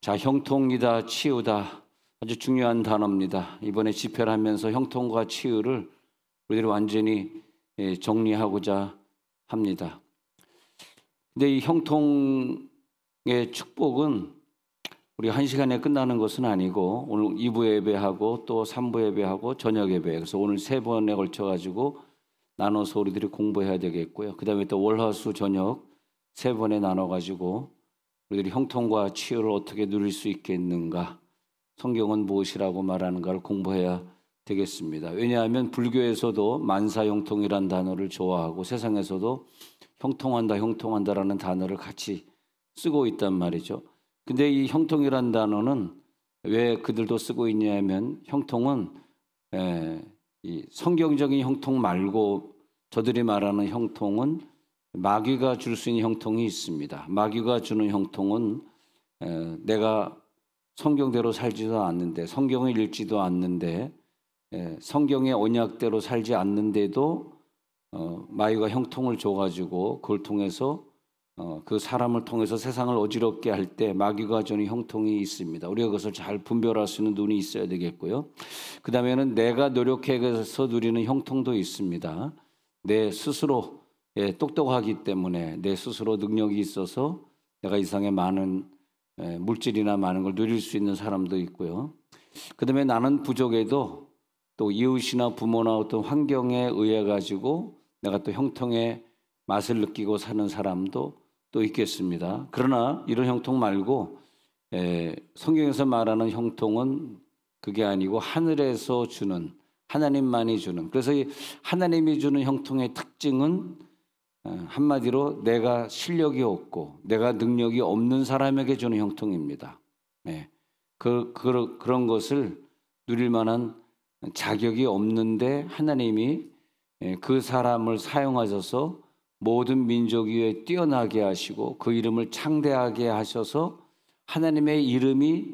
자, 형통이다, 치유다. 아주 중요한 단어입니다. 이번에 집회를 하면서 형통과 치유를 우리들이 완전히 정리하고자 합니다. 근데 이 형통의 축복은 우리 한 시간에 끝나는 것은 아니고 오늘 2부 예배하고 또 3부 예배하고 저녁 예배, 그래서 오늘 3번에 걸쳐가지고 나눠서 우리들이 공부해야 되겠고요. 그 다음에 또 월화수 저녁 3번에 나눠가지고 우리들이 형통과 치유를 어떻게 누릴 수 있겠는가, 성경은 무엇이라고 말하는가를 공부해야 되겠습니다. 왜냐하면 불교에서도 만사형통이란 단어를 좋아하고 세상에서도 형통한다, 형통한다라는 단어를 같이 쓰고 있단 말이죠. 근데 이 형통이란 단어는 왜 그들도 쓰고 있냐면, 형통은 이 성경적인 형통 말고 저들이 말하는 형통은 마귀가 줄 수 있는 형통이 있습니다. 마귀가 주는 형통은 내가 성경대로 살지도 않는데, 성경을 읽지도 않는데, 성경의 언약대로 살지 않는데도 마귀가 형통을 줘가지고 그걸 통해서 그 사람을 통해서 세상을 어지럽게 할 때 마귀가 주는 형통이 있습니다. 우리가 그것을 잘 분별할 수 있는 눈이 있어야 되겠고요. 그 다음에는 내가 노력해서 누리는 형통도 있습니다. 내 스스로 똑똑하기 때문에 내 스스로 능력이 있어서 내가 이상의 많은 물질이나 많은 걸 누릴 수 있는 사람도 있고요. 그 다음에 나는 부족해도 또 이웃이나 부모나 어떤 환경에 의해 가지고 내가 또 형통의 맛을 느끼고 사는 사람도 또 있겠습니다. 그러나 이런 형통 말고 성경에서 말하는 형통은 그게 아니고 하늘에서 주는, 하나님만이 주는, 그래서 이 하나님이 주는 형통의 특징은 한마디로 내가 실력이 없고 내가 능력이 없는 사람에게 주는 형통입니다. 그런 것을 누릴 만한 자격이 없는데 하나님이 그 사람을 사용하셔서 모든 민족 위에 뛰어나게 하시고 그 이름을 창대하게 하셔서 하나님의 이름이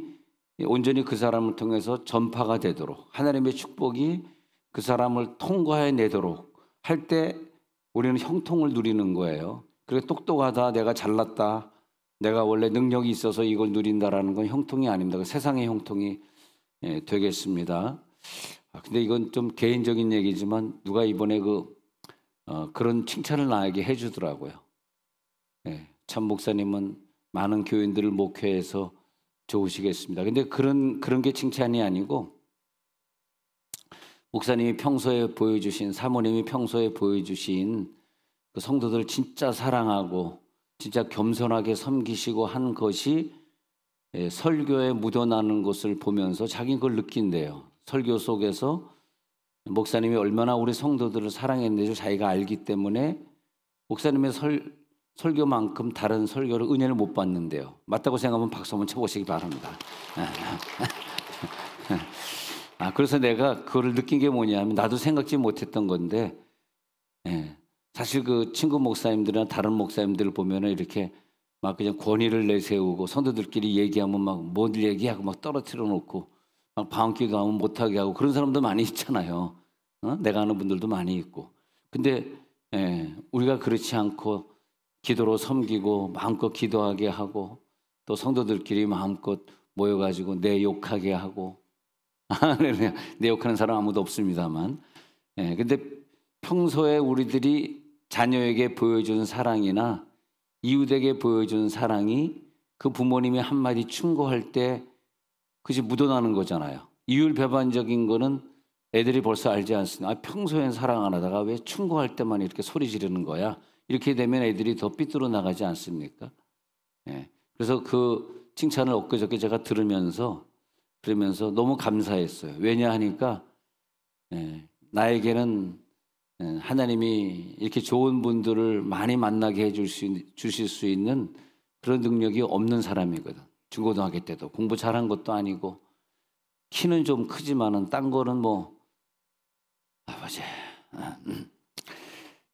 온전히 그 사람을 통해서 전파가 되도록, 하나님의 축복이 그 사람을 통과해내도록 할 때 우리는 형통을 누리는 거예요. 그래, 똑똑하다, 내가 잘났다, 내가 원래 능력이 있어서 이걸 누린다라는 건 형통이 아닙니다. 세상의 형통이 되겠습니다. 근데 이건 좀 개인적인 얘기지만 누가 이번에 그런 칭찬을 나에게 해주더라고요. 참 목사님은 많은 교인들을 목회해서 좋으시겠습니다. 근데 그런 게 칭찬이 아니고, 목사님이 평소에 보여주신, 사모님이 평소에 보여주신 그 성도들 진짜 사랑하고 진짜 겸손하게 섬기시고 한 것이 설교에 묻어나는 것을 보면서 자기는 그걸 느낀대요. 설교 속에서 목사님이 얼마나 우리 성도들을 사랑했는지 자기가 알기 때문에 목사님의 설교만큼 다른 설교를 은혜를 못 받는데요. 맞다고 생각하면 박수 한번 쳐보시기 바랍니다. 그래서 내가 그거를 느낀 게 뭐냐면, 나도 생각지 못했던 건데, 사실 그 친구 목사님들이나 다른 목사님들을 보면은 이렇게 막 그냥 권위를 내세우고 성도들끼리 얘기하면 막 뭘 얘기하고 막 떨어뜨려 놓고 막 방언기도 하면 못하게 하고 그런 사람도 많이 있잖아요. 내가 아는 분들도 많이 있고. 근데 우리가 그렇지 않고 기도로 섬기고 마음껏 기도하게 하고 또 성도들끼리 마음껏 모여가지고 내 욕하게 하고 내 욕하는 사람 아무도 없습니다만, 근데 평소에 우리들이 자녀에게 보여준 사랑이나 이웃에게 보여준 사랑이 그 부모님이 한마디 충고할 때 그것이 묻어나는 거잖아요. 이율배반적인 거는 애들이 벌써 알지 않습니까? 평소엔 사랑 안 하다가 왜 충고할 때만 이렇게 소리 지르는 거야? 이렇게 되면 애들이 더 삐뚤어 나가지 않습니까? 그래서 그 칭찬을 엊그저께 제가 그러면서 너무 감사했어요. 왜냐 하니까 나에게는 하나님이 이렇게 좋은 분들을 많이 만나게 주실 수 있는 그런 능력이 없는 사람이거든. 중고등학교 때도 공부 잘한 것도 아니고 키는 좀 크지만은 딴 거는 뭐 아버지.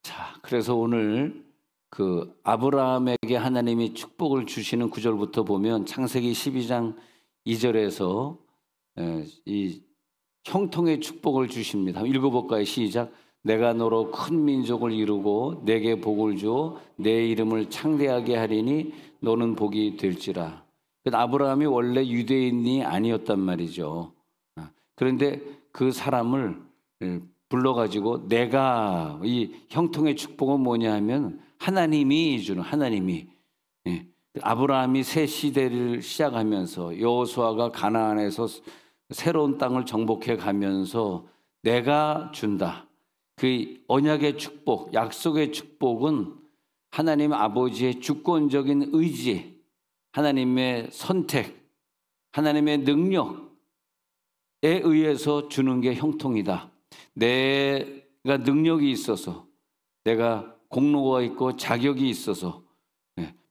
자, 그래서 오늘 그 아브라함에게 하나님이 축복을 주시는 구절부터 보면 창세기 12장 2절에서 이 형통의 축복을 주십니다. 한번 읽어볼까요? 시작. 내가 너로 큰 민족을 이루고 내게 복을 주어 내 이름을 창대하게 하리니 너는 복이 될지라. 아브라함이 원래 유대인이 아니었단 말이죠. 그런데 그 사람을 불러가지고 내가 이 형통의 축복은 뭐냐 하면 하나님이 주는 하나님이 아브라함이 새 시대를 시작하면서 여호수아가 가나안에서 새로운 땅을 정복해 가면서 내가 준다. 그 언약의 축복, 약속의 축복은 하나님 아버지의 주권적인 의지, 하나님의 선택, 하나님의 능력에 의해서 주는 게 형통이다. 내가 능력이 있어서, 내가 공로가 있고 자격이 있어서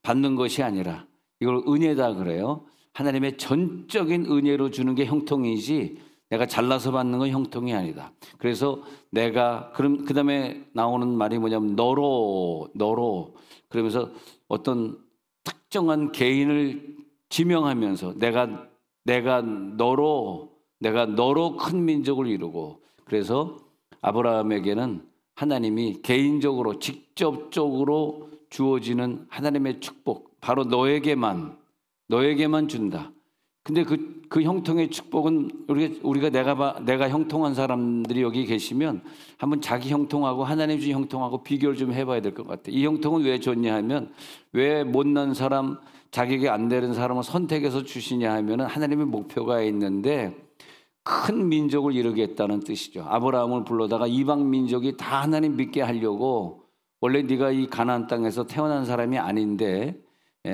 받는 것이 아니라 이걸 은혜다 그래요. 하나님의 전적인 은혜로 주는 게 형통이지 내가 잘나서 받는 건 형통이 아니다. 그래서 내가 그 다음에 나오는 말이 뭐냐면 너로 그러면서 어떤 특정한 개인을 지명하면서 내가 너로 큰 민족을 이루고, 그래서 아브라함에게는 하나님이 개인적으로 직접적으로 주어지는 하나님의 축복, 바로 너에게만 준다. 근데 그 형통의 축복은 우리가 내가 형통한 사람들이 여기 계시면 한번 자기 형통하고 하나님 주신 형통하고 비교를 좀 해봐야 될 것 같아요. 이 형통은 왜 좋냐 하면, 왜 못난 사람, 자격이 안 되는 사람을 선택해서 주시냐 하면은 하나님의 목표가 있는데 큰 민족을 이루겠다는 뜻이죠. 아브라함을 불러다가 이방 민족이 다 하나님 믿게 하려고, 원래 네가 이 가나안 땅에서 태어난 사람이 아닌데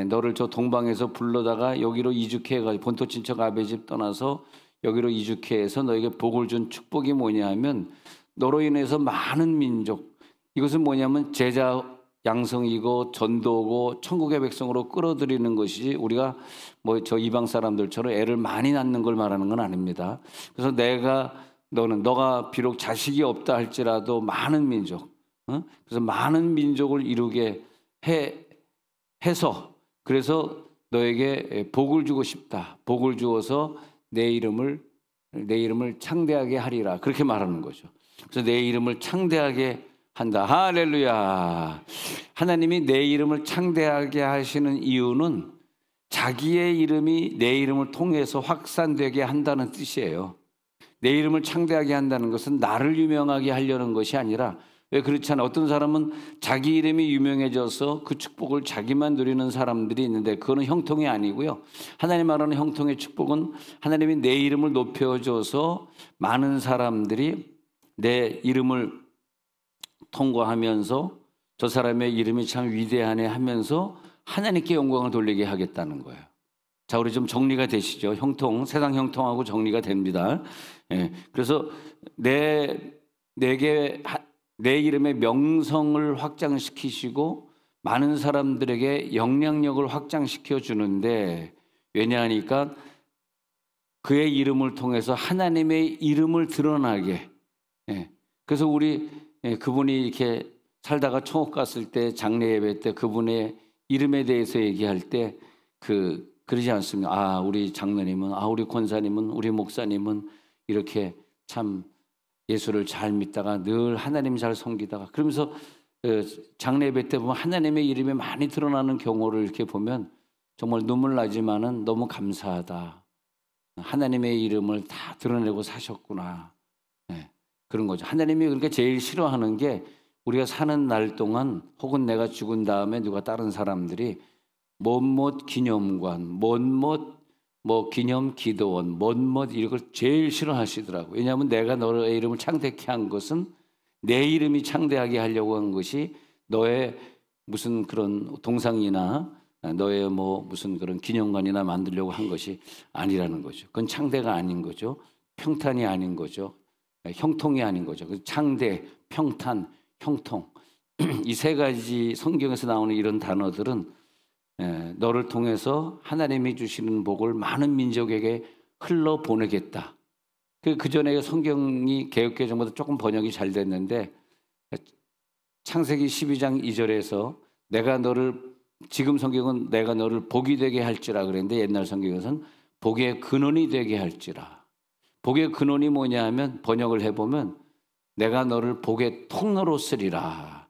너를 저 동방에서 불러다가 여기로 이주케해가지고 본토 친척 아베 집 떠나서 여기로 이주케해서 너에게 복을 준 축복이 뭐냐 하면, 너로 인해서 많은 민족, 이것은 뭐냐면 제자 양성이고 전도고 천국의 백성으로 끌어들이는 것이지 우리가 뭐 저 이방 사람들처럼 애를 많이 낳는 걸 말하는 건 아닙니다. 그래서 너가 비록 자식이 없다 할지라도 많은 민족, 그래서 많은 민족을 이루게 해서, 그래서 너에게 복을 주고 싶다. 복을 주어서 내 이름을 창대하게 하리라. 그렇게 말하는 거죠. 그래서 내 이름을 창대하게 한다. 할렐루야. 하나님이 내 이름을 창대하게 하시는 이유는 자기의 이름이 내 이름을 통해서 확산되게 한다는 뜻이에요. 내 이름을 창대하게 한다는 것은 나를 유명하게 하려는 것이 아니라, 왜 그렇지 않아? 어떤 사람은 자기 이름이 유명해져서 그 축복을 자기만 누리는 사람들이 있는데 그거는 형통이 아니고요. 하나님 말하는 형통의 축복은 하나님이 내 이름을 높여줘서 많은 사람들이 내 이름을 통과하면서 저 사람의 이름이 참 위대하네 하면서 하나님께 영광을 돌리게 하겠다는 거예요. 자, 우리 좀 정리가 되시죠? 형통, 세상 형통하고 정리가 됩니다. 그래서 내게 내 이름의 명성을 확장시키시고 많은 사람들에게 영향력을 확장시켜 주는데, 왜냐하니까 그의 이름을 통해서 하나님의 이름을 드러나게. 그래서 그분이 이렇게 살다가 천국 갔을 때 장례 예배 때 그분의 이름에 대해서 얘기할 때 그러지 않습니까? 우리 장로님은, 우리 권사님은, 우리 목사님은 이렇게 참 예수를 잘 믿다가 늘 하나님 잘 섬기다가, 그러면서 장례 예배 때 보면 하나님의 이름이 많이 드러나는 경우를 이렇게 보면 정말 눈물 나지만은 너무 감사하다. 하나님의 이름을 다 드러내고 사셨구나. 그런 거죠. 하나님이 그러니까 제일 싫어하는 게, 우리가 사는 날 동안 혹은 내가 죽은 다음에 누가 다른 사람들이 못못 기념관, 못못 기념 기도원, 못못 이걸 제일 싫어하시더라고요. 왜냐하면 내가 너의 이름을 창대케 한 것은 내 이름이 창대하게 하려고 한 것이 너의 무슨 그런 동상이나 너의 무슨 그런 기념관이나 만들려고 한 것이 아니라는 거죠. 그건 창대가 아닌 거죠. 평탄이 아닌 거죠. 형통이 아닌 거죠. 창대, 평탄, 형통, 이 세 가지 성경에서 나오는 이런 단어들은 너를 통해서 하나님이 주시는 복을 많은 민족에게 흘러보내겠다. 그 전에 성경이 개역개정보다 조금 번역이 잘 됐는데, 창세기 12장 2절에서 지금 성경은 내가 너를 복이 되게 할지라 그랬는데, 옛날 성경에서는 복의 근원이 되게 할지라. 복의 근원이 뭐냐 하면, 번역을 해보면 내가 너를 복의 통로로 쓰리라.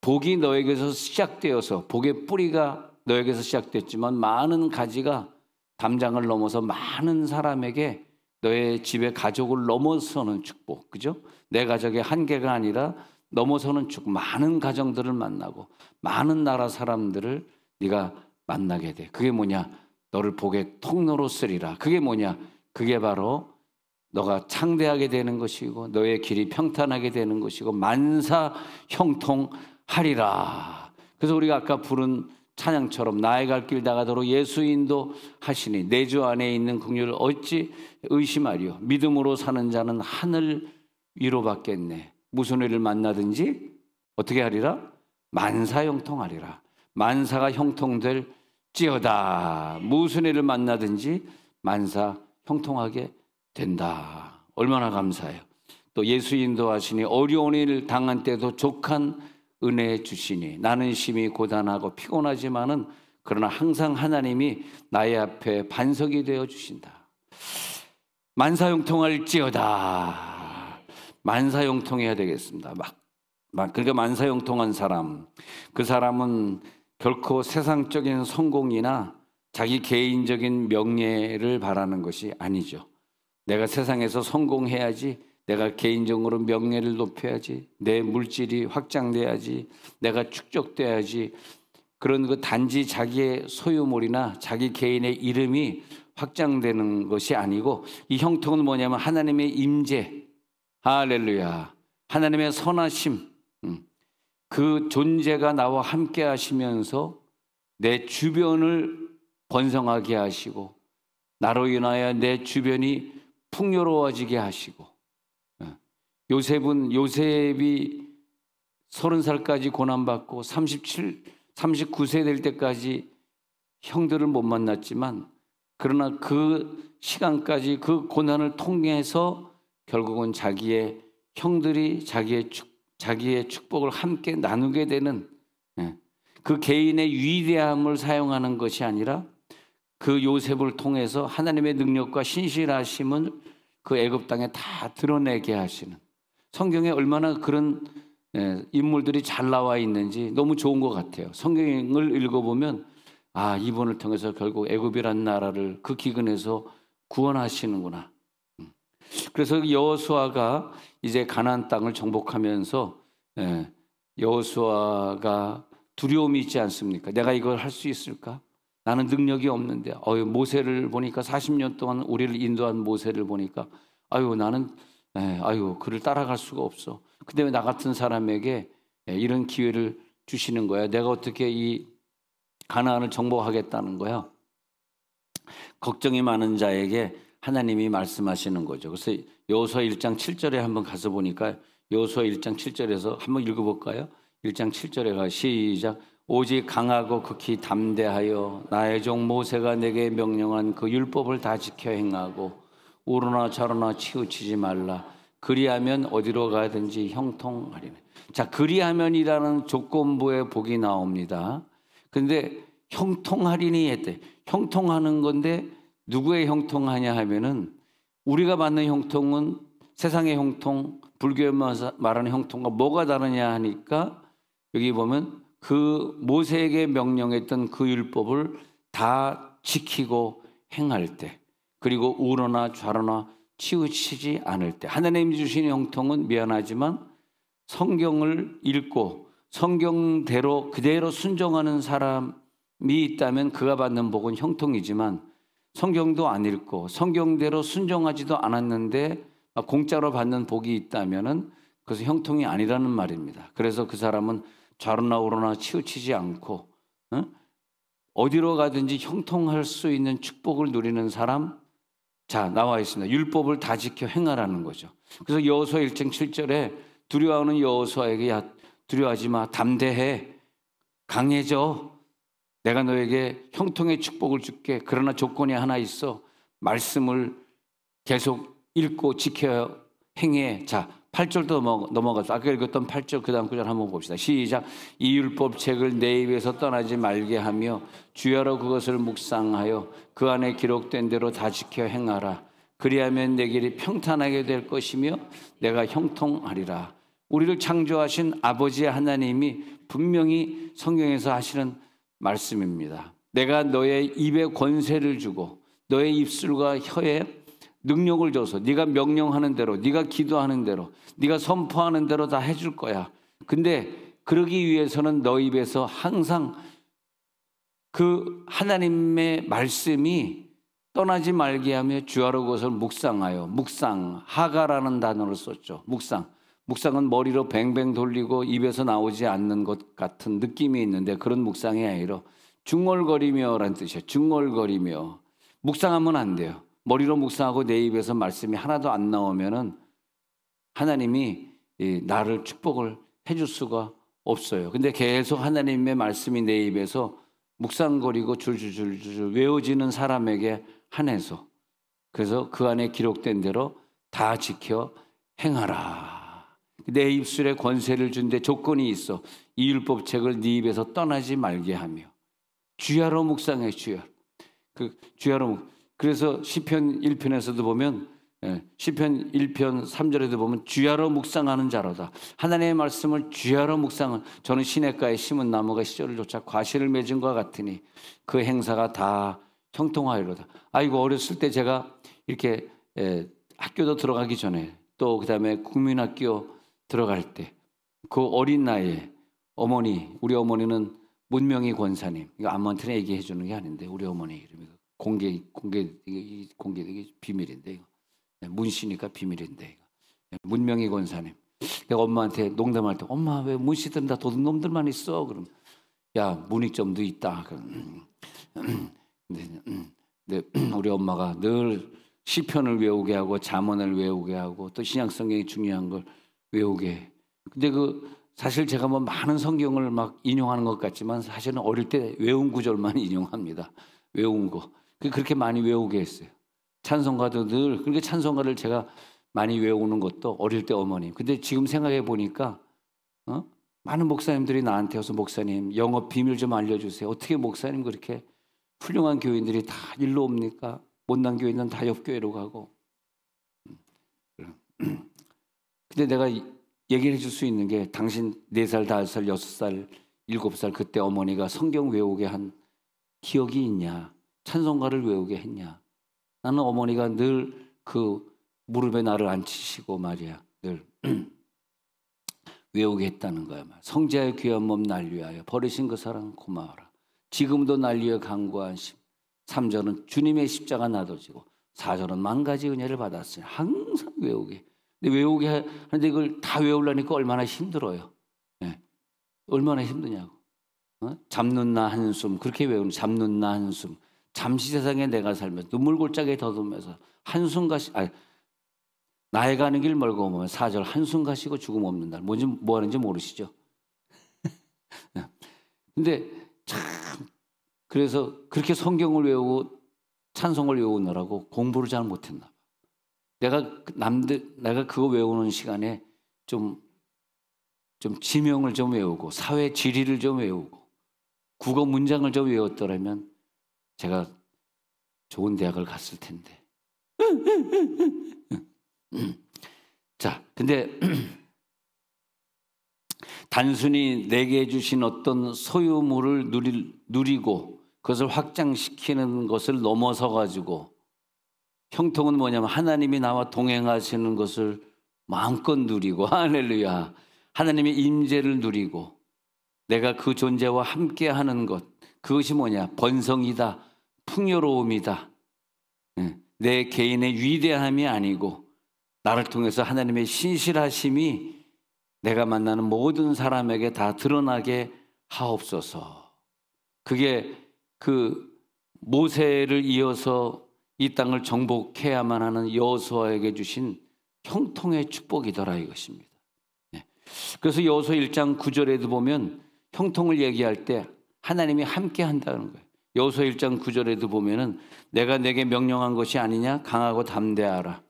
복이 너에게서 시작되어서, 복의 뿌리가 너에게서 시작됐지만 많은 가지가 담장을 넘어서 많은 사람에게 너의 집의 가족을 넘어서는 축복, 그죠? 내 가족의 한계가 아니라 넘어서는 축복, 많은 가정들을 만나고 많은 나라 사람들을 네가 만나게 돼. 그게 뭐냐? 너를 복의 통로로 쓰리라. 그게 뭐냐? 그게 바로 너가 창대하게 되는 것이고 너의 길이 평탄하게 되는 것이고 만사 형통하리라. 그래서 우리가 아까 부른 찬양처럼 나의 갈 길 다가도록 예수 인도하시니 내 주 안에 있는 긍휼을 어찌 의심하리요. 믿음으로 사는 자는 하늘 위로 받겠네. 무슨 일을 만나든지 어떻게 하리라? 만사 형통하리라. 만사가 형통될지어다. 무슨 일을 만나든지 만사 형통하게 된다. 얼마나 감사해요. 또 예수 인도하시니 어려운 일 당한 때도 족한 은혜 주시니 나는 심히 고단하고 피곤하지만은 그러나 항상 하나님이 나의 앞에 반석이 되어 주신다. 만사형통할지어다. 만사형통해야 되겠습니다. 그러니까 만사형통한 사람, 그 사람은 결코 세상적인 성공이나 자기 개인적인 명예를 바라는 것이 아니죠. 내가 세상에서 성공해야지, 내가 개인적으로 명예를 높여야지, 내 물질이 확장돼야지, 내가 축적돼야지, 그런 그 단지 자기의 소유물이나 자기 개인의 이름이 확장되는 것이 아니고, 이 형통은 뭐냐면 하나님의 임재, 할렐루야, 하나님의 선하심, 그 존재가 나와 함께 하시면서 내 주변을 번성하게 하시고 나로 인하여 내 주변이 풍요로워지게 하시고, 요셉이 30살까지 고난받고 39세 될 때까지 형들을 못 만났지만, 그러나 그 시간까지 그 고난을 통해서 결국은 자기의 형들이 자기의 축복을 함께 나누게 되는, 그 개인의 위대함을 사용하는 것이 아니라 그 요셉을 통해서 하나님의 능력과 신실하심을 그 애굽 땅에 다 드러내게 하시는, 성경에 얼마나 그런 인물들이 잘 나와 있는지 너무 좋은 것 같아요. 성경을 읽어보면 이분을 통해서 결국 애굽이란 나라를 그 기근에서 구원하시는구나. 그래서 여호수아가 이제 가나안 땅을 정복하면서 여호수아가 두려움이 있지 않습니까? 내가 이걸 할 수 있을까? 나는 능력이 없는데. 모세를 보니까 40년 동안 우리를 인도한 모세를 보니까 나는 그를 따라갈 수가 없어. 근데 왜 나 같은 사람에게 이런 기회를 주시는 거야? 내가 어떻게 이 가나안을 정복하겠다는 거야? 걱정이 많은 자에게 하나님이 말씀하시는 거죠. 그래서 여호수아 1장 7절에 한번 가서 보니까, 여호수아 1장 7절에서 한번 읽어볼까요? 1장 7절에 시작. 오직 강하고 극히 담대하여 나의 종 모세가 내게 명령한 그 율법을 다 지켜 행하고 우러나 좌로나 치우치지 말라. 그리하면 어디로 가든지 형통하리네. 자, 그리하면이라는 조건부에 복이 나옵니다. 근데 형통하리니 했대. 형통하는 건데 누구의 형통하냐 하면은, 우리가 받는 형통은 세상의 형통, 불교에 말하는 형통과 뭐가 다르냐 하니까, 여기 보면 그 모세에게 명령했던 그 율법을 다 지키고 행할 때, 그리고 우러나 좌로나 치우치지 않을 때. 하나님이 주신 형통은 미안하지만 성경을 읽고 성경대로 그대로 순종하는 사람이 있다면 그가 받는 복은 형통이지만, 성경도 안 읽고 성경대로 순종하지도 않았는데 공짜로 받는 복이 있다면은 그것은 형통이 아니라는 말입니다. 그래서 그 사람은 좌로나 우로나 치우치지 않고 어디로 가든지 형통할 수 있는 축복을 누리는 사람, 자, 나와 있습니다. 율법을 다 지켜 행하라는 거죠. 그래서 여호수아 1장 7절에 두려워하는 여호수아에게 두려워하지 마, 담대해, 강해져, 내가 너에게 형통의 축복을 줄게. 그러나 조건이 하나 있어. 말씀을 계속 읽고 지켜 행해. 자, 8절도 넘어가서 아까 읽었던 8절 그 다음 구절 한번 봅시다. 시작. 이 율법책을 내 입에서 떠나지 말게 하며 주야로 그것을 묵상하여 그 안에 기록된 대로 다 지켜 행하라. 그리하면 내 길이 평탄하게 될 것이며 내가 형통하리라. 우리를 창조하신 아버지 하나님이 분명히 성경에서 하시는 말씀입니다. 내가 너의 입에 권세를 주고 너의 입술과 혀에 능력을 줘서 네가 명령하는 대로, 네가 기도하는 대로, 네가 선포하는 대로 다 해줄 거야. 근데 그러기 위해서는 너 입에서 항상 그 하나님의 말씀이 떠나지 말게 하며 주야로 그것을 묵상하여, 묵상, 하가라는 단어를 썼죠. 묵상은 머리로 뱅뱅 돌리고 입에서 나오지 않는 것 같은 느낌이 있는데 그런 묵상이 아니라 중얼거리며라는 뜻이에요. 중얼거리며. 묵상하면 안 돼요. 머리로 묵상하고 내 입에서 말씀이 하나도 안 나오면은 하나님이 나를 축복을 해줄 수가 없어요. 근데 계속 하나님의 말씀이 내 입에서 묵상거리고 줄줄줄줄 외워지는 사람에게 한해서, 그래서 그 안에 기록된 대로 다 지켜 행하라. 내 입술에 권세를 준데 조건이 있어. 이 율법책을 네 입에서 떠나지 말게 하며. 주야로 묵상해. 주야로. 그래서 시편 1편에서도 보면, 시편 1편 3절에도 보면 주야로 묵상하는 자로다. 하나님의 말씀을 주야로 묵상은, 저는 시냇가에 심은 나무가 시절을 쫓아 과실을 맺은 것 같으니 그 행사가 다 형통하리로다. 아이고, 어렸을 때 제가 이렇게 학교도 들어가기 전에, 또 그다음에 국민학교 들어갈 때, 그 어린 나이에 우리 어머니는 문명희 권사님, 이거 아무한테나 얘기해 주는 게 아닌데 우리 어머니 이름이 공개 이게 비밀인데, 이거 문씨니까 비밀인데, 이거 문명희 권사님. 내가 엄마한테 농담할 때, 엄마 왜 문씨들은 다 도둑놈들만 있어? 그럼 야, 문익점도 있다. 근데 우리 엄마가 늘 시편을 외우게 하고 잠언을 외우게 하고 또 신약 성경이 중요한 걸 외우게 해. 근데 사실 제가 뭐 많은 성경을 막 인용하는 것 같지만 사실은 어릴 때 외운 구절만 인용합니다. 외운 거. 그렇게 많이 외우게 했어요. 찬송가도 늘, 그렇게 찬송가를 제가 많이 외우는 것도 어릴 때 어머님. 근데 지금 생각해 보니까 많은 목사님들이 나한테 와서 목사님 영업 비밀 좀 알려주세요. 어떻게 목사님 그렇게 훌륭한 교인들이 다 일로 옵니까? 못난 교인은 다 옆교회로 가고. 근데 내가 얘기를 해줄 수 있는 게, 당신 4살, 5살, 6살, 7살 그때 어머니가 성경 외우게 한 기억이 있냐? 찬송가를 외우게 했냐? 나는 어머니가 늘 그 무릎에 나를 앉히시고 말이야, 늘 외우게 했다는 거야. 성자의 귀한 몸 날 위하여 버리신 그 사랑 고마워라. 지금도 날 위해 간구한 심. 3절은 주님의 십자가 나도 지고, 4절은 만 가지 은혜를 받았으니 항상 외우게. 근데 외우게 하는데 이걸 다 외우려니까 얼마나 힘들어요. 네. 얼마나 힘드냐고. 잡는 나 한숨, 그렇게 외우는, 잡는 나 한숨. 잠시 세상에 내가 살면서 눈물골짜기에 더듬면서 한숨 가시, 나의 가는 길 멀고 보면 4절 한숨 가시고 죽음 없는 날. 뭔지 뭐 하는지 모르시죠? 근데 참, 그래서 그렇게 성경을 외우고 찬송을 외우느라고 공부를 잘 못했나 봐. 내가 그거 외우는 시간에 좀 지명을 좀 외우고 사회 지리를 좀 외우고 국어 문장을 좀 외웠더라면 제가 좋은 대학을 갔을 텐데. 자, 근데 단순히 내게 주신 어떤 소유물을 누리고 그것을 확장시키는 것을 넘어서 가지고, 형통은 뭐냐면 하나님이 나와 동행하시는 것을 마음껏 누리고, 할렐루야, 하나님의 임재를 누리고 내가 그 존재와 함께하는 것, 그것이 뭐냐? 번성이다, 풍요로움이다. 내 개인의 위대함이 아니고 나를 통해서 하나님의 신실하심이 내가 만나는 모든 사람에게 다 드러나게 하옵소서. 그게 그 모세를 이어서 이 땅을 정복해야만 하는 여호수아에게 주신 형통의 축복이더라 이것입니다. 그래서 여호수아 1장 9절에도 보면 형통을 얘기할 때 하나님이 함께 한다는 거예요. 여호수아 1장 9절에도 보면은 내가 내게 명령한 것이 아니냐? 강하고 담대하라.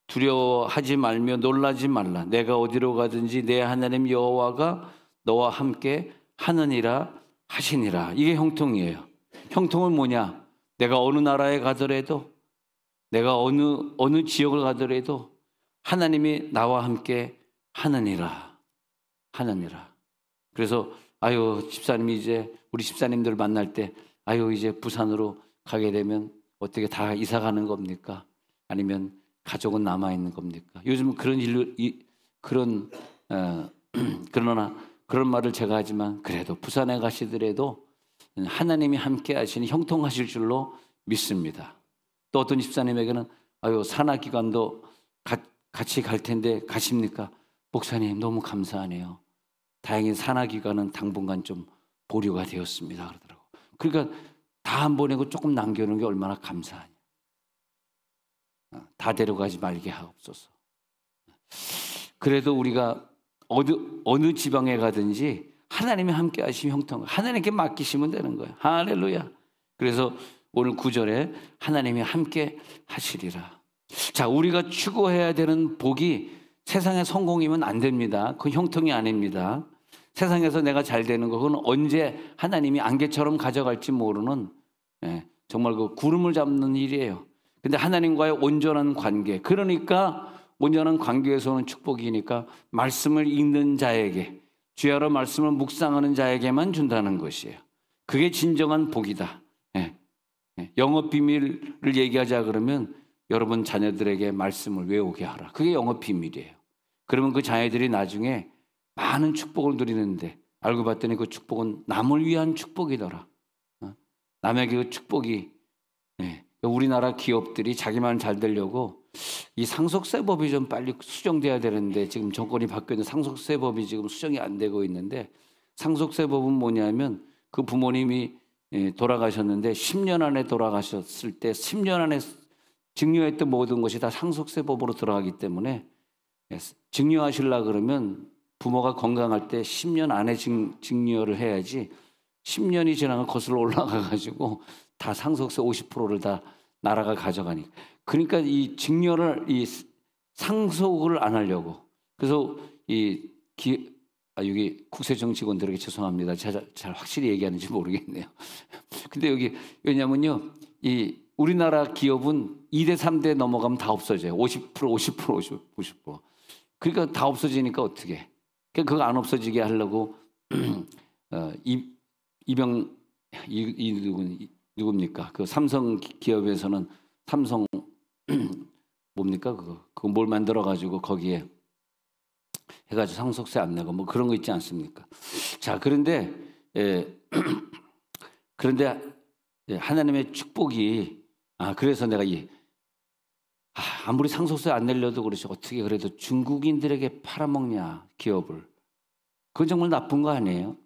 두려워하지 말며 놀라지 말라. 내가 어디로 가든지 내 하나님 여호와가 너와 함께 하느니라 하시니라. 이게 형통이에요. 형통은 뭐냐? 내가 어느 나라에 가더라도, 내가 어느 지역을 가더라도 하나님이 나와 함께 하느니라. 그래서 집사님이 이제 우리 집사님들 만날 때 이제 부산으로 가게 되면 어떻게 다 이사 가는 겁니까? 아니면 가족은 남아 있는 겁니까? 요즘 그런 그러나 그런 말을 제가 하지만 그래도 부산에 가시더라도 하나님이 함께 하시니 형통하실 줄로 믿습니다. 또 어떤 집사님에게는 아유 산하기관도 같이 갈 텐데 가십니까? 목사님 너무 감사하네요. 다행히 산하기관은 당분간 좀 보류가 되었습니다. 그러더라고. 그러니까 다 안 보내고 조금 남겨놓은 게 얼마나 감사하냐. 다 데려가지 말게 하옵소서. 그래도 우리가 어느 지방에 가든지 하나님이 함께 하시면 형통, 하나님께 맡기시면 되는 거예요. 할렐루야. 그래서 오늘 9절에 하나님이 함께 하시리라. 자, 우리가 추구해야 되는 복이 세상의 성공이면 안 됩니다. 그건 형통이 아닙니다. 세상에서 내가 잘 되는 거, 그건 언제 하나님이 안개처럼 가져갈지 모르는 정말 그 구름을 잡는 일이에요. 근데 하나님과의 온전한 관계, 그러니까 온전한 관계에서 오는 축복이니까 말씀을 읽는 자에게, 주야로 말씀을 묵상하는 자에게만 준다는 것이에요. 그게 진정한 복이다. 영업 비밀을 얘기하자 그러면 여러분 자녀들에게 말씀을 외우게 하라. 그게 영업 비밀이에요. 그러면 그 자녀들이 나중에 많은 축복을 누리는데 알고 봤더니 그 축복은 남을 위한 축복이더라. 남에게 그 축복이, 우리나라 기업들이 자기만 잘 되려고 이 상속세법이 좀 빨리 수정돼야 되는데 지금 정권이 바뀌었는데 상속세법이 지금 수정이 안 되고 있는데, 상속세법은 뭐냐면 그 부모님이 돌아가셨는데 10년 안에 돌아가셨을 때 10년 안에 증여했던 모든 것이 다 상속세법으로 들어가기 때문에 증여하시려고 그러면 부모가 건강할 때 10년 안에 증여를 해야지 10년이 지나면 거슬러 올라가가지고 다 상속세 50%를 다 나라가 가져가니까. 그러니까 이 증여를, 이 상속을 안 하려고. 그래서 여기 국세정치권들에게 죄송합니다. 제가 잘 확실히 얘기하는지 모르겠네요. 근데 여기 왜냐면요, 이 우리나라 기업은 2대 3대 넘어가면 다 없어져요. 50%. 그러니까 다 없어지니까 어떻게? 그러니까 그거 안 없어지게 하려고 누굽니까? 그 삼성 기업에서는 삼성 뭡니까 그거 뭘 만들어 가지고 거기에 해가지고 상속세 안 내고 뭐 그런 거 있지 않습니까? 자, 그런데 하나님의 축복이, 그래서 내가 아무리 상속세 안 내려도 그렇지 어떻게 그래도 중국인들에게 팔아먹냐 기업을. 그건 정말 나쁜 거 아니에요?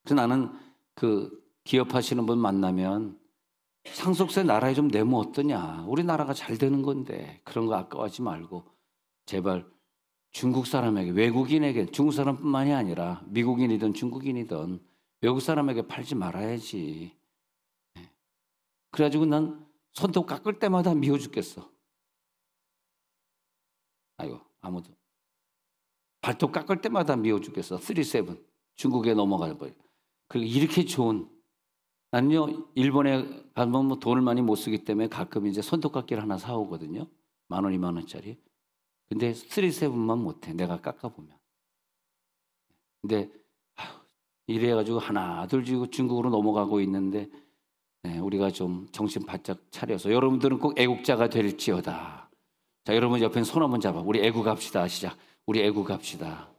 그래서 나는 그 기업 하시는 분 만나면 상속세 나라에 좀 내면 어떠냐. 우리나라가 잘 되는 건데 그런 거 아까워하지 말고 제발 중국 사람에게, 외국인에게, 중국 사람뿐만이 아니라 미국인이든 중국인이든 외국 사람에게 팔지 말아야지. 그래가지고 난 손톱 깎을 때마다 미워 죽겠어. 아이고, 아무도. 발톱 깎을 때마다 미워 죽겠어. 37 중국에 넘어가 버려. 그리고 이렇게 좋은, 나는요 일본에 가면 뭐 돈을 많이 못 쓰기 때문에 가끔 이제 손톱깎이를 하나 사오거든요. 10,000원, 20,000원짜리. 근데 37만 못해. 내가 깎아보면. 근데 이래가지고 하나 둘 지고 중국으로 넘어가고 있는데, 우리가 좀 정신 바짝 차려서 여러분들은 꼭 애국자가 될지어다. 자, 여러분 옆에 손 한번 잡아. 우리 애국합시다. 시작. 우리 애국합시다.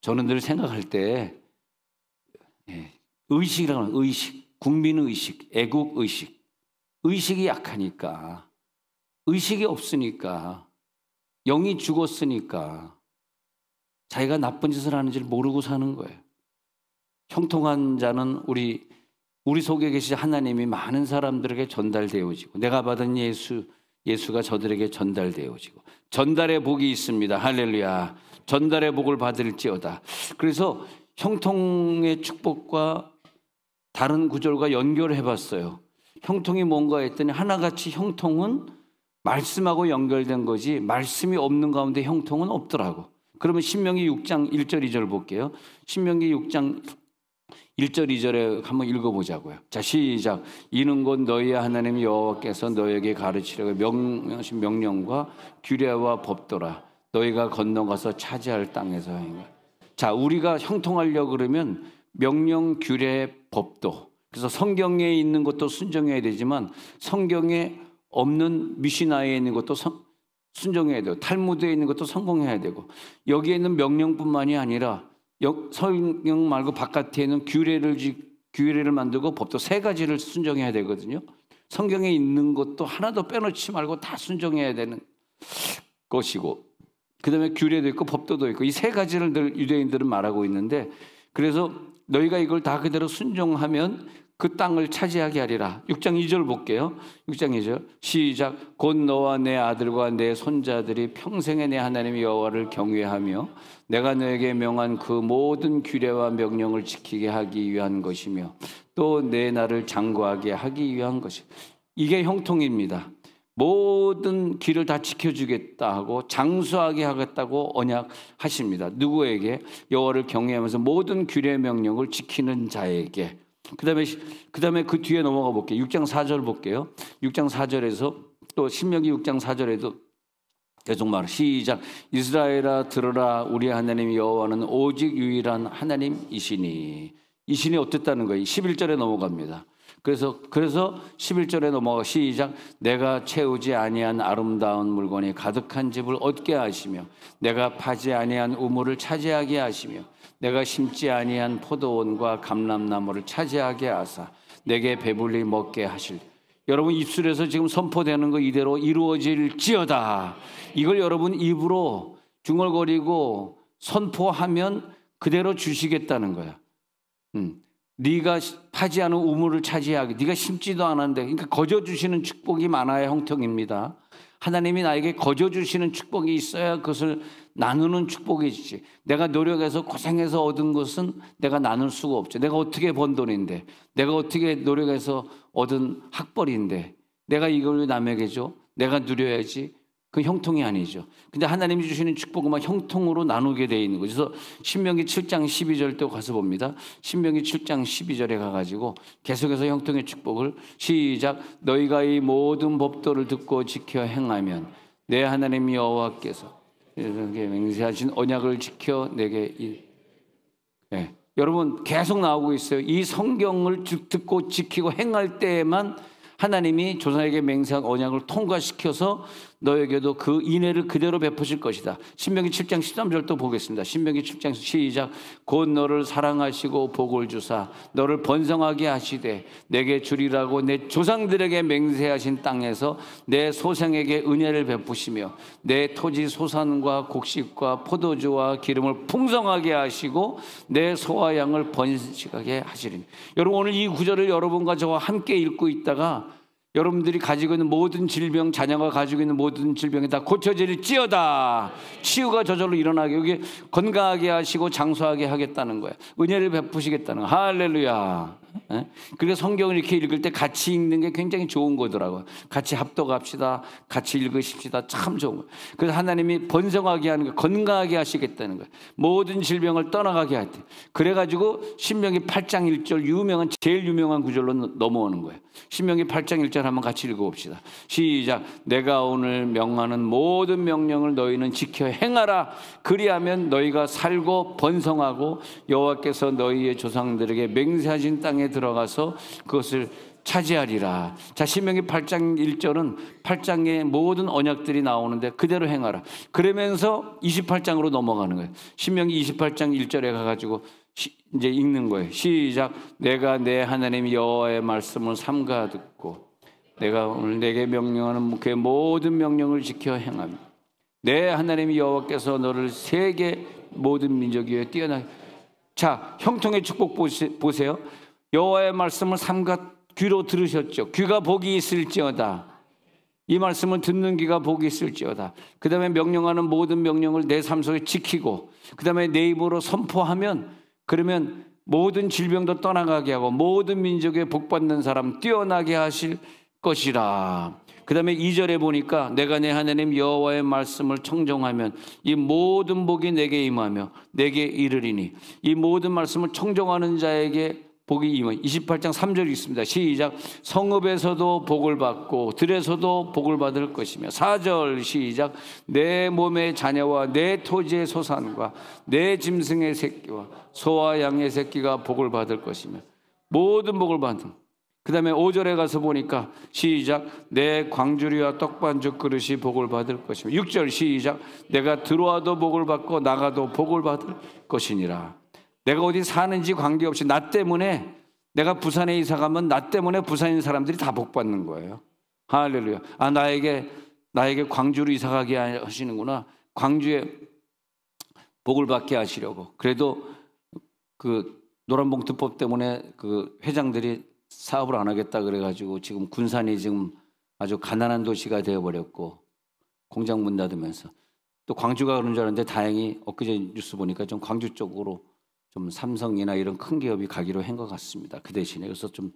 저는 늘 생각할 때 의식이라고 하는 의식, 국민의식, 애국의식. 의식이 약하니까, 의식이 없으니까, 영이 죽었으니까 자기가 나쁜 짓을 하는지를 모르고 사는 거예요. 형통한 자는 우리 속에 계신 하나님이 많은 사람들에게 전달되어지고, 내가 받은 예수가 저들에게 전달되어지고, 전달의 복이 있습니다. 할렐루야. 전달의 복을 받을지어다. 그래서 형통의 축복과 다른 구절과 연결해 봤어요. 형통이 뭔가 했더니 하나같이 형통은 말씀하고 연결된 거지 말씀이 없는 가운데 형통은 없더라고. 그러면 신명기 6장 1절 2절 볼게요. 신명기 6장 1절 2절에 한번 읽어보자고요. 자, 시작. 이는 곧 너희의 하나님 여호와께서 너희에게 가르치려고 명하신 명령과 규례와 법도라. 너희가 건너가서 차지할 땅에서. 자, 우리가 형통하려고 그러면 명령, 규례, 법도. 그래서 성경에 있는 것도 순종해야 되지만 성경에 없는 미시나에 있는 것도 순종해야 되고 탈무드에 있는 것도 성공해야 되고 여기에 있는 명령뿐만이 아니라 성경 말고 바깥에 있는 규례를 만들고 법도 3가지를 순종해야 되거든요. 성경에 있는 것도 하나도 빼놓지 말고 다 순종해야 되는 것이고 그 다음에 규례도 있고 법도도 있고 이 3가지를 늘 유대인들은 말하고 있는데 그래서 너희가 이걸 다 그대로 순종하면 그 땅을 차지하게 하리라. 6장 2절 볼게요. 6장 2절 시작. 곧 너와 내 아들과 내 손자들이 평생에 내 하나님 여호와를 경외하며 내가 너에게 명한 그 모든 규례와 명령을 지키게 하기 위한 것이며 또 내 날을 장구하게 하기 위한 것이. 이게 형통입니다. 모든 길을 다 지켜주겠다 하고 장수하게 하겠다고 언약하십니다. 누구에게? 여호와를 경외하면서 모든 규례 명령을 지키는 자에게. 그다음에 그 뒤에 넘어가 볼게요. 6장 4절 볼게요. 6장 4절에서 또 신명기 6장 4절에도 계속 말해. 시작. 이스라엘아 들으라. 우리 하나님 여호와는 오직 유일한 하나님이시니. 이 신이 어땠다는 거예요? 11절에 넘어갑니다. 그래서 11절에 넘어가. 시작. 내가 채우지 아니한 아름다운 물건이 가득한 집을 얻게 하시며 내가 파지 아니한 우물을 차지하게 하시며 내가 심지 아니한 포도원과 감람나무를 차지하게 하사 내게 배불리 먹게 하실. 여러분 입술에서 지금 선포되는 거 이대로 이루어질지어다. 이걸 여러분 입으로 중얼거리고 선포하면 그대로 주시겠다는 거야. 네가 파지 않은 우물을 차지하게. 네가 심지도 않았는데, 그러니까 거저 주시는 축복이 많아야 형통입니다. 하나님이 나에게 거저 주시는 축복이 있어야 그것을 나누는 축복이지. 내가 노력해서 고생해서 얻은 것은 내가 나눌 수가 없죠. 내가 어떻게 번 돈인데, 내가 어떻게 노력해서 얻은 학벌인데 내가 이걸 왜 남에게 줘? 내가 누려야지. 그 형통이 아니죠. 근데 하나님이 주시는 축복은 막 형통으로 나누게 되어 있는 거죠. 그래서 신명기 7장 12절 때 가서 봅니다. 신명기 7장 12절에 가가지고 계속해서 형통의 축복을 시작. 너희가 이 모든 법도를 듣고 지켜 행하면 내 하나님 여호와께서 맹세하신 언약을 지켜 내게 네. 여러분 계속 나오고 있어요. 이 성경을 듣고 지키고 행할 때에만 하나님이 조상에게 맹세한 언약을 통과시켜서 너에게도 그 인애를 그대로 베푸실 것이다. 신명기 7장 13절도 보겠습니다. 신명기 7장 시작. 곧 너를 사랑하시고 복을 주사 너를 번성하게 하시되 내게 주리라고 내 조상들에게 맹세하신 땅에서 내 소생에게 은혜를 베푸시며 내 토지 소산과 곡식과 포도주와 기름을 풍성하게 하시고 내 소와 양을 번식하게 하시리니. 여러분 오늘 이 구절을 여러분과 저와 함께 읽고 있다가 여러분들이 가지고 있는 모든 질병, 자녀가 가지고 있는 모든 질병이 다 고쳐질지어다. 치유가 저절로 일어나게, 여기 건강하게 하시고 장수하게 하겠다는 거예요. 은혜를 베푸시겠다는 거예요. 할렐루야. 그래서 성경을 이렇게 읽을 때 같이 읽는 게 굉장히 좋은 거더라고요. 같이 합독합시다. 같이 읽으십시다. 참 좋은 거예요. 그래서 하나님이 번성하게 하는 거예요. 건강하게 하시겠다는 거예요. 모든 질병을 떠나가게 할 때. 그래가지고 신명기 8장 1절 제일 유명한 구절로 넘어오는 거예요. 신명기 8장 1절 한번 같이 읽어봅시다. 시작. 내가 오늘 명하는 모든 명령을 너희는 지켜 행하라. 그리하면 너희가 살고 번성하고 여호와께서 너희의 조상들에게 맹세하신 땅에 들어가서 그것을 차지하리라. 자, 신명기 8장 1절은 8장의 모든 언약들이 나오는데 그대로 행하라. 그러면서 28장으로 넘어가는 거예요. 신명기 28장 1절에 가가지고 이제 읽는 거예요. 시작. 내가 내 하나님 여호와의 말씀을 삼가 듣고 내가 오늘 내게 명령하는 그 모든 명령을 지켜 행하며 내 하나님 여호와께서 너를 세계 모든 민족 위에 뛰어나게. 자, 형통의 축복 보세요. 여호와의 말씀을 삼가 귀로 들으셨죠. 귀가 복이 있을지어다. 이 말씀을 듣는 귀가 복이 있을지어다. 그 다음에 명령하는 모든 명령을 내 삶 속에 지키고 그 다음에 내 입으로 선포하면 그러면 모든 질병도 떠나가게 하고 모든 민족에 복받는 사람 뛰어나게 하실 것이라. 그 다음에 2절에 보니까 내가 내 하나님 여호와의 말씀을 청종하면 이 모든 복이 내게 임하며 내게 이르리니. 이 모든 말씀을 청종하는 자에게 복이 임하. 28장 3절이 있습니다. 시작. 성읍에서도 복을 받고 들에서도 복을 받을 것이며. 4절 시작. 내 몸의 자녀와 내 토지의 소산과 내 짐승의 새끼와 소와 양의 새끼가 복을 받을 것이며. 모든 복을 받는. 그 다음에 5절에 가서 보니까 시작. 내 광주리와 떡반죽 그릇이 복을 받을 것이며 6절 시작. 내가 들어와도 복을 받고 나가도 복을 받을 것이니라. 내가 어디 사는지 관계없이 나 때문에, 내가 부산에 이사 가면 나 때문에 부산인 사람들이 다 복 받는 거예요. 할렐루야. 아, 나에게 광주로 이사 가게 하시는구나. 광주에 복을 받게 하시려고. 그래도 그 노란봉투법 때문에 그 회장들이 사업을 안 하겠다 그래가지고 지금 군산이 지금 아주 가난한 도시가 되어버렸고 공장 문 닫으면서, 또 광주가 그런 줄 알았는데 다행히 엊그제 뉴스 보니까 좀 광주 쪽으로 좀 삼성이나 이런 큰 기업이 가기로 한 것 같습니다. 그 대신에. 그래서 좀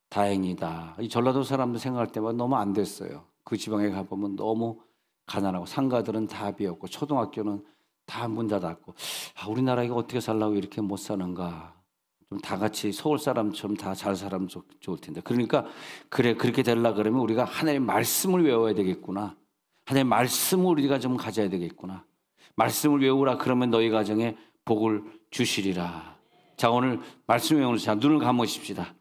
다행이다. 이 전라도 사람들 생각할 때마다 너무 안 됐어요. 그 지방에 가보면 너무 가난하고 상가들은 다 비었고 초등학교는 다 문 닫았고, 아, 우리나라 이거 어떻게 살라고 이렇게 못 사는가. 좀 다 같이 서울 사람처럼 다 잘 살면 좋을 텐데. 그러니까 그래, 그렇게 되려고 그러면 우리가 하나님의 말씀을 외워야 되겠구나. 하나님의 말씀을 우리가 좀 가져야 되겠구나. 말씀을 외우라 그러면 너희 가정에 복을 주시리라. 자, 오늘 말씀 외우는 자 눈을 감으십시다.